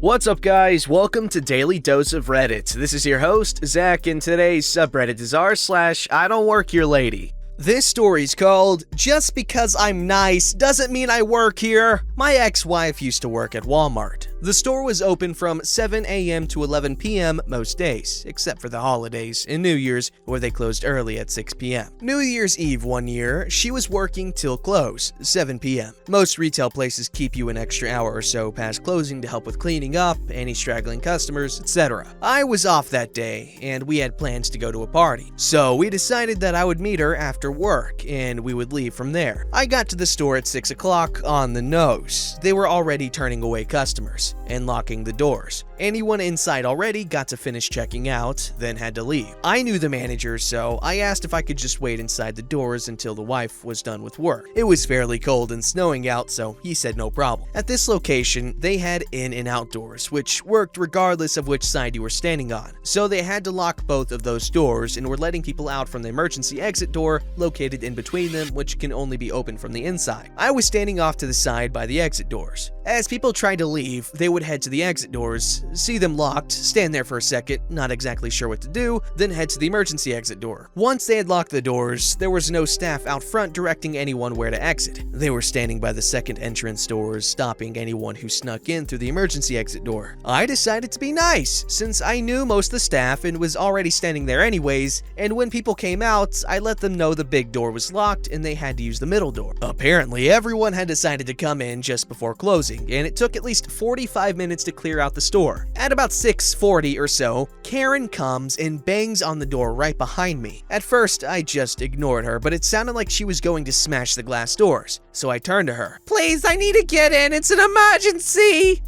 What's up, guys? Welcome to Daily Dose of Reddit. This is your host, Zach, and today's subreddit is r/IDontWorkHereLady. This story's called, "Just because I'm nice doesn't mean I work here." My ex-wife used to work at Walmart. The store was open from 7 a.m. to 11 p.m. most days, except for the holidays and New Year's, where they closed early at 6 p.m. New Year's Eve one year, she was working till close, 7 p.m. Most retail places keep you an extra hour or so past closing to help with cleaning up, any straggling customers, etc. I was off that day, and we had plans to go to a party. So we decided that I would meet her after work, and we would leave from there. I got to the store at 6 o'clock on the nose. They were already turning away customers and locking the doors. Anyone inside already got to finish checking out, then had to leave. I knew the manager, so I asked if I could just wait inside the doors until the wife was done with work. It was fairly cold and snowing out, so he said no problem. At this location, they had in and outdoors, which worked regardless of which side you were standing on. So they had to lock both of those doors and were letting people out from the emergency exit door located in between them, which can only be opened from the inside. I was standing off to the side by the exit doors. As people tried to leave, they would head to the exit doors, see them locked, stand there for a second, not exactly sure what to do, then head to the emergency exit door. Once they had locked the doors, there was no staff out front directing anyone where to exit. They were standing by the second entrance doors, stopping anyone who snuck in through the emergency exit door. I decided to be nice, since I knew most of the staff and was already standing there anyways, and when people came out, I let them know the big door was locked and they had to use the middle door. Apparently, everyone had decided to come in just before closing, and it took at least 45 minutes to clear out the store. At about 6:40 or so, Karen comes and bangs on the door right behind me. At first, I just ignored her, but it sounded like she was going to smash the glass doors, so I turned to her. "Please, I need to get in, it's an emergency!"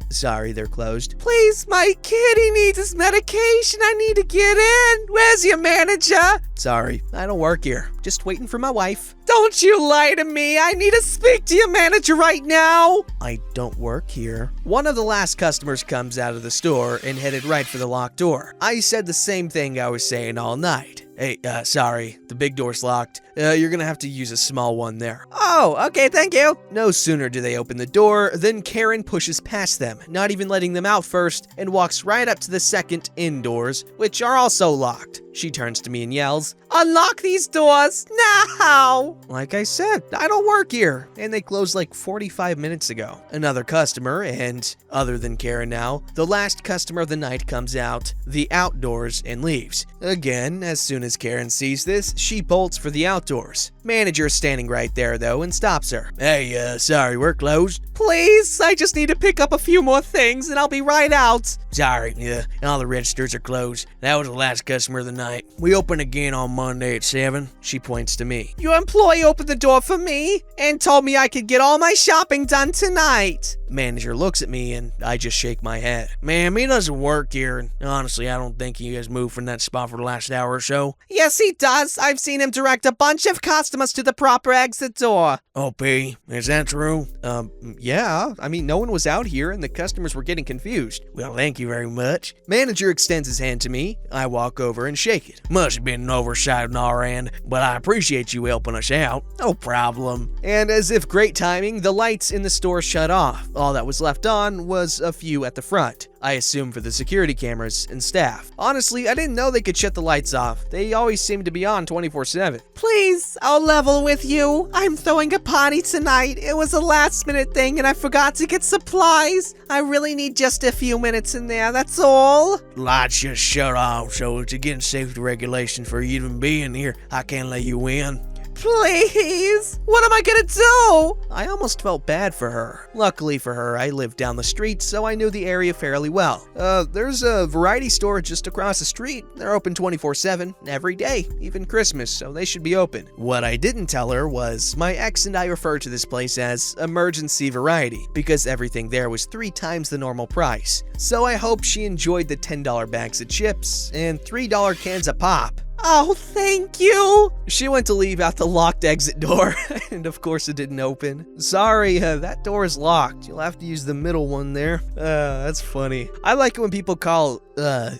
Sorry, they're closed." "Please, my kid, he needs his medication, I need to get in. Where's your manager?" "Sorry, I don't work here. Just waiting for my wife." "Don't you lie to me, I need to speak to your manager right now." "I don't work here." One of the last customers comes out of the store and headed right for the locked door. I said the same thing I was saying all night. "Hey, sorry, the big door's locked. You're gonna have to use a small one there." "Oh, okay, thank you." No sooner do they open the door than Karen pushes past them, not even letting them out first, and walks right up to the second indoors, which are also locked. She turns to me and yells, "Unlock these doors now!" Like I said, I don't work here, and they closed like 45 minutes ago. Another customer, and other than Karen now, the last customer of the night comes out the outdoors and leaves. Again, as soon as Karen sees this, she bolts for the outdoors. Manager is standing right there though and stops her. "Hey, sorry, we're closed." "Please, I just need to pick up a few more things and I'll be right out." "Sorry, all the registers are closed. That was the last customer of the night. We open again on Monday at 7. She points to me. "Your employee opened the door for me and told me I could get all my shopping done tonight." Manager looks at me and I just shake my head. "Ma'am, he doesn't work here, and honestly, I don't think he has moved from that spot for the last hour or so." "Yes, he does. I've seen him direct a bunch of customers to the proper exit door." "Oh, P, is that true?" Yeah. I mean, no one was out here and the customers were getting confused." "Well, thank you very much." Manager extends his hand to me. I walk over and shake it. "Must have been an oversight on our end, but I appreciate you helping us out." "No problem." And as if great timing, the lights in the store shut off. All that was left on was a few at the front. I assume for the security cameras and staff. Honestly, I didn't know they could shut the lights off. They always seem to be on 24/7. "Please, I'll level with you. I'm throwing a party tonight. It was a last-minute thing and I forgot to get supplies. I really need just a few minutes in there, that's all." "Lights just shut off, so it's against safety regulation for you even being here. I can't let you in." "Please, what am I gonna do?" I almost felt bad for her. Luckily for her, I lived down the street, so I knew the area fairly well. There's a variety store just across the street. They're open 24/7, every day, even Christmas, so they should be open. What I didn't tell her was my ex and I refer to this place as Emergency Variety, because everything there was 3 times the normal price. So I hope she enjoyed the $10 bags of chips and $3 cans of pop. "Oh, thank you." She went to leave out the locked exit door, and of course it didn't open. "Sorry, that door is locked. You'll have to use the middle one there." That's funny. I like it when people call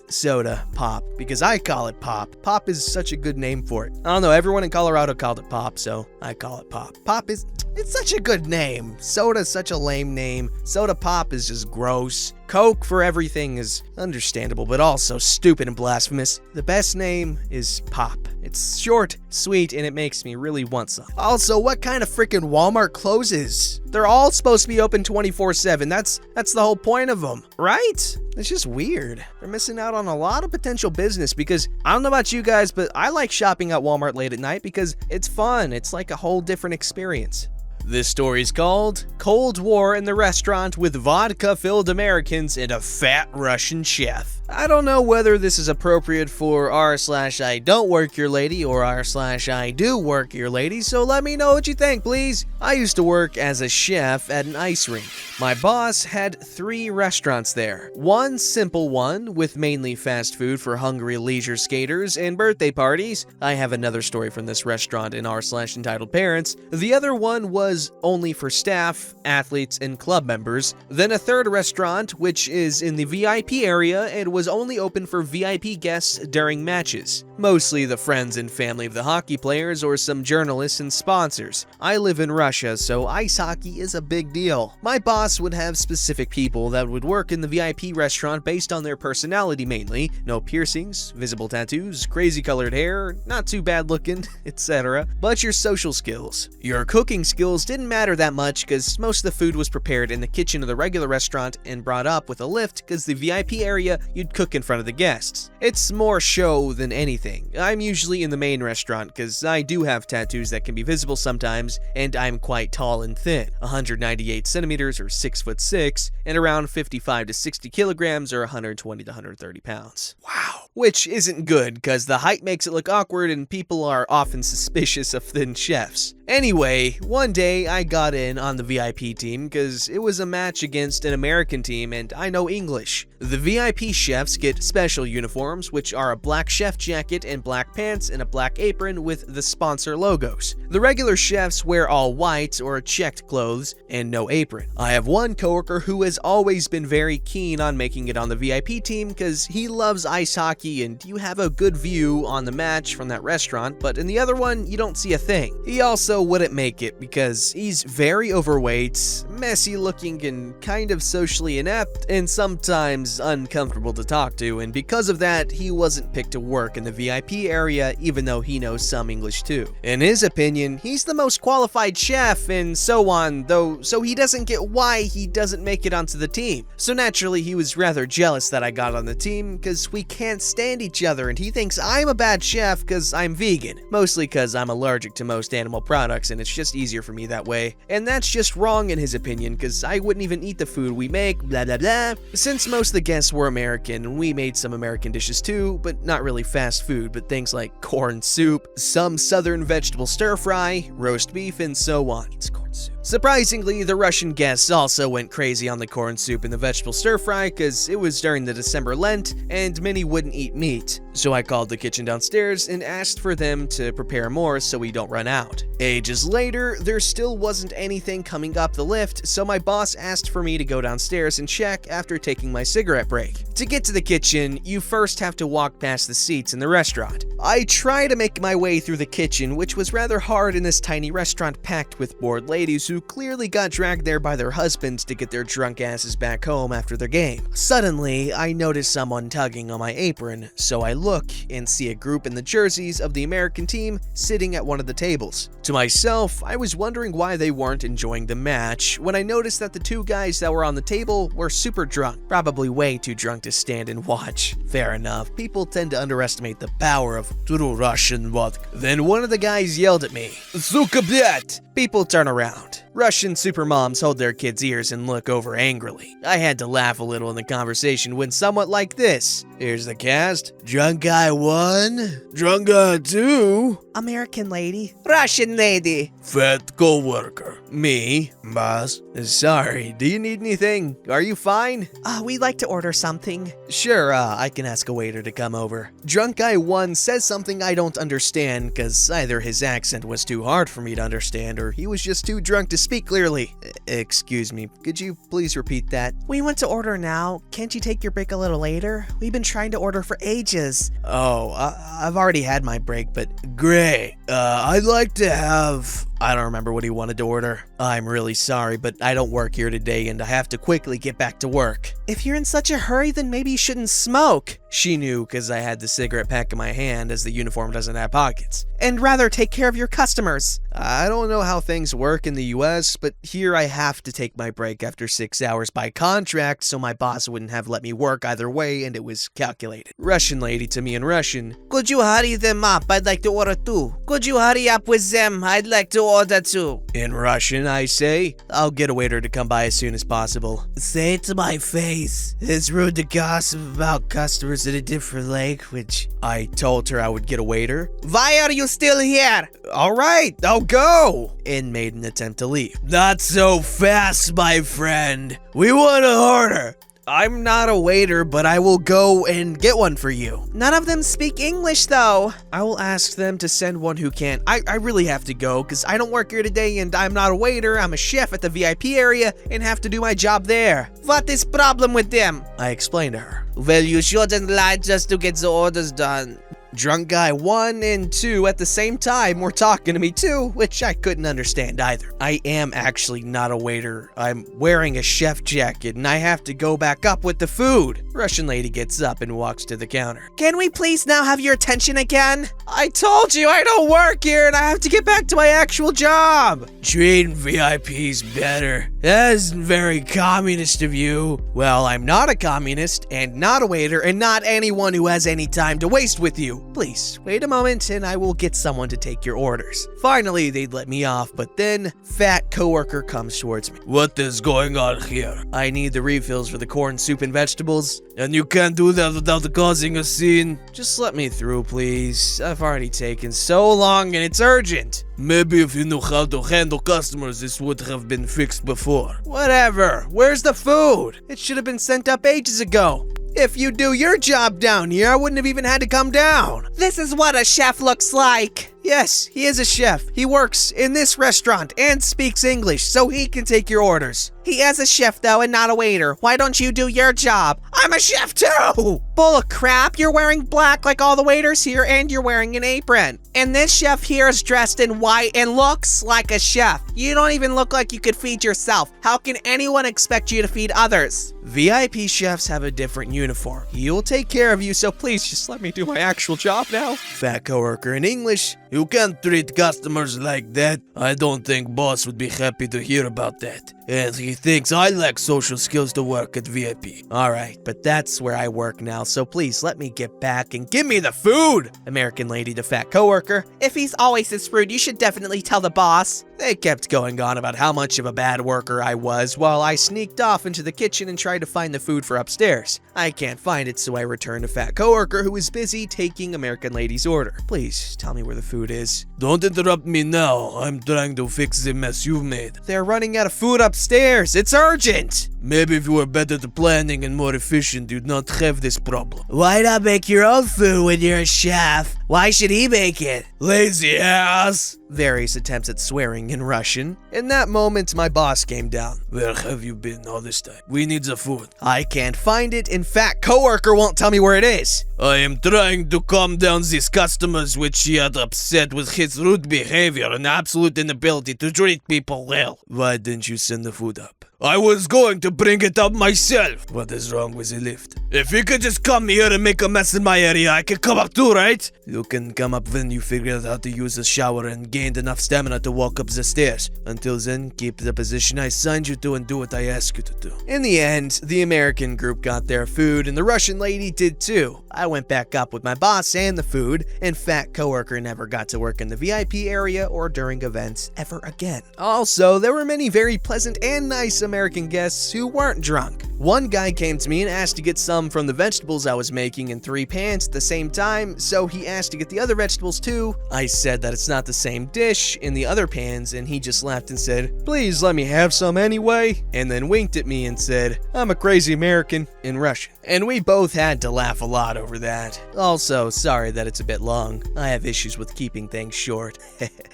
soda pop, because I call it pop. Pop is such a good name for it. I don't know, everyone in Colorado called it pop, so I call it pop. Pop is It's such a good name. Soda's such a lame name. Soda pop is just gross. Coke for everything is understandable, but also stupid and blasphemous. The best name is Pop. It's short, sweet, and it makes me really want some. Also, what kind of freaking Walmart closes? They're all supposed to be open 24/7. That's the whole point of them, right? It's just weird. They're missing out on a lot of potential business because I don't know about you guys, but I like shopping at Walmart late at night because it's fun. It's like a whole different experience. This story's called Cold War in the Restaurant with Vodka-Filled Americans and a Fat Russian Chef. I don't know whether this is appropriate for r/IDontWorkHereLady or r/IDoWorkHereLady, so let me know what you think, please. I used to work as a chef at an ice rink. My boss had 3 restaurants there. One simple one with mainly fast food for hungry leisure skaters and birthday parties. I have another story from this restaurant in r/entitled parents. The other one was only for staff, athletes, and club members. Then a third restaurant, which is in the VIP area and was only open for VIP guests during matches. Mostly the friends and family of the hockey players or some journalists and sponsors. I live in Russia, so ice hockey is a big deal. My boss would have specific people that would work in the VIP restaurant based on their personality mainly. No piercings, visible tattoos, crazy colored hair, not too bad looking, etc. But your social skills. Your cooking skills didn't matter that much because most of the food was prepared in the kitchen of the regular restaurant and brought up with a lift because the VIP area you'd cook in front of the guests. It's more show than anything. I'm usually in the main restaurant because I do have tattoos that can be visible sometimes, and I'm quite tall and thin, 198 centimeters or 6'6", and around 55 to 60 kilograms or 120 to 130 pounds. Wow. Which isn't good because the height makes it look awkward and people are often suspicious of thin chefs. Anyway, one day I got in on the VIP team because it was a match against an American team and I know English. The VIP chefs get special uniforms, which are a black chef jacket and black pants and a black apron with the sponsor logos. The regular chefs wear all white or checked clothes and no apron. I have one coworker who has always been very keen on making it on the VIP team because he loves ice hockey and you have a good view on the match from that restaurant, but in the other one, you don't see a thing. He also wouldn't make it because he's very overweight, messy looking, and kind of socially inept, and sometimes uncomfortable to talk to, and because of that, he wasn't picked to work in the VIP area even though he knows some English too. In his opinion, he's the most qualified chef and so on, though, so he doesn't get why he doesn't make it onto the team. So naturally, he was rather jealous that I got on the team because we can't stand each other and he thinks I'm a bad chef because I'm vegan, mostly because I'm allergic to most animal products and it's just easier for me that way. And that's just wrong in his opinion because I wouldn't even eat the food we make, blah blah blah. Since most of the guests were American, we made some American dishes too, but not really fast food, but things like corn soup, some southern vegetable stir fry, roast beef, and so on. It's corn soup. Surprisingly, the Russian guests also went crazy on the corn soup and the vegetable stir fry because it was during the December Lent and many wouldn't eat meat. So I called the kitchen downstairs and asked for them to prepare more so we don't run out. Ages later, there still wasn't anything coming up the lift, so my boss asked for me to go downstairs and check after taking my cigarette break. To get to the kitchen, you first have to walk past the seats in the restaurant. I try to make my way through the kitchen, which was rather hard in this tiny restaurant packed with bored ladies who clearly got dragged there by their husbands to get their drunk asses back home after their game. Suddenly, I notice someone tugging on my apron, so I look and see a group in the jerseys of the American team sitting at one of the tables. To myself, I was wondering why they weren't enjoying the match when I noticed that the 2 guys that were on the table were super drunk, probably way too drunk to stand and watch. Fair enough, people tend to underestimate the power of true Russian vodka. Then one of the guys yelled at me, "Suka blyat!" People turn around. Russian supermoms hold their kids' ears and look over angrily. I had to laugh a little in the conversation when somewhat like this. Here's the cast. Drunk guy 1, drunk guy 2, American lady, Russian lady, fat coworker, me, boss. Sorry, do you need anything? Are you fine? We'd like to order something. Sure, I can ask a waiter to come over. Drunk guy 1 says something I don't understand because either his accent was too hard for me to understand or he was just too drunk to speak clearly. Excuse me, could you please repeat that? We want to order now. Can't you take your break a little later? We've been trying to order for ages. Oh, I've already had my break, but great. I'd like to have I don't remember what he wanted to order. I'm really sorry, but I don't work here today and I have to quickly get back to work. If you're in such a hurry, then maybe you shouldn't smoke. She knew because I had the cigarette pack in my hand, as the uniform doesn't have pockets. And rather take care of your customers. I don't know how things work in the US, but here I have to take my break after 6 hours by contract, so my boss wouldn't have let me work either way, and it was calculated. Russian lady to me in Russian. Could you hurry them up? I'd like to order too. Could you hurry up with them? I'd like to order too. In Russian, I say, I'll get a waiter to come by as soon as possible. Say it to my face. It's rude to gossip about customers in a different language. I told her I would get a waiter. Why are you still here? All right, I'll go. And made an attempt to leave. Not so fast, my friend. We want to order. I'm not a waiter, but I will go and get one for you. None of them speak English, though. I will ask them to send one who can. I really have to go because I don't work here today and I'm not a waiter. I'm a chef at the VIP area and have to do my job there. What is problem with them? I explained to her. Well, you shouldn't lie just to get the orders done. Drunk guy 1 and 2 at the same time were talking to me too, which I couldn't understand either. I am actually not a waiter. I'm wearing a chef jacket and I have to go back up with the food. Russian lady gets up and walks to the counter. Can we please now have your attention again? I told you I don't work here and I have to get back to my actual job. Treat VIPs better. That isn't very communist of you. Well, I'm not a communist and not a waiter and not anyone who has any time to waste with you. Please, wait a moment and I will get someone to take your orders. Finally, they'd let me off, but then fat coworker comes towards me. What is going on here? I need the refills for the corn soup and vegetables. And you can't do that without causing a scene? Just let me through, please. I've already taken so long and it's urgent. Maybe if you knew how to handle customers, this would have been fixed before. Whatever. Where's the food? It should have been sent up ages ago. If you do your job down here, I wouldn't have even had to come down. This is what a chef looks like. Yes, he is a chef. He works in this restaurant and speaks English, so he can take your orders. He is a chef, though, and not a waiter. Why don't you do your job? I'm a chef, too! Bull of crap. You're wearing black like all the waiters here, and you're wearing an apron. And this chef here is dressed in white and looks like a chef. You don't even look like you could feed yourself. How can anyone expect you to feed others? VIP chefs have a different uniform. He'll take care of you, so please just let me do my actual job now. Fat coworker in English. You can't treat customers like that. I don't think boss would be happy to hear about that. And he thinks I lack social skills to work at VIP. Alright, but that's where I work now, so please let me get back and give me the food! American lady to fat coworker. If he's always this rude, you should definitely tell the boss. They kept going on about how much of a bad worker I was while I sneaked off into the kitchen and tried to find the food for upstairs. I can't find it, so I returned to fat coworker who was busy taking American lady's order. Please tell me where the food is. Don't interrupt me now. I'm trying to fix the mess you've made. They're running out of food upstairs. It's urgent. Maybe if you were better at planning and more efficient, you'd not have this problem. Why not make your own food when you're a chef? Why should he make it? Lazy ass! Various attempts at swearing in Russian. In that moment, my boss came down. Where have you been all this time? We need the food. I can't find it, and fat coworker won't tell me where it is. I am trying to calm down these customers which he had upset with his rude behavior and absolute inability to treat people well. Why didn't you send the food up? I was going to bring it up myself. What is wrong with the lift? If you could just come here and make a mess in my area, I can come up too, right? You can come up when you figure out how to use the shower and gained enough stamina to walk up the stairs. Until then, keep the position I assigned you to and do what I ask you to do. In the end, the American group got their food and the Russian lady did too. I went back up with my boss and the food, and fat coworker never got to work in the VIP area or during events ever again. Also, there were many very pleasant and nice American guests who weren't drunk. One guy came to me and asked to get some from the vegetables I was making in 3 pans at the same time, so he asked to get the other vegetables too. I said that it's not the same dish in the other pans, and he just laughed and said, "Please let me have some anyway," and then winked at me and said, "I'm a crazy American," in Russian. And we both had to laugh a lot over that. Also, sorry that it's a bit long. I have issues with keeping things short.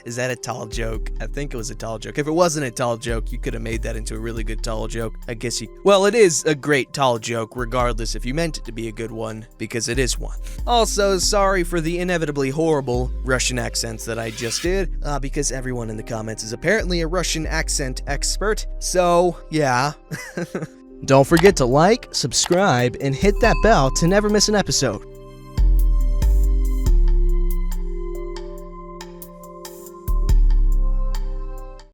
Is that a tall joke? I think it was a tall joke. If it wasn't a tall joke, you could have made that into a really good tall joke. I guess you... Well, it is a great tall joke, regardless if you meant it to be a good one, because it is one. Also, sorry for the inevitably horrible Russian accents that I just did, because everyone in the comments is apparently a Russian accent expert. So, yeah. Don't forget to like, subscribe, and hit that bell to never miss an episode.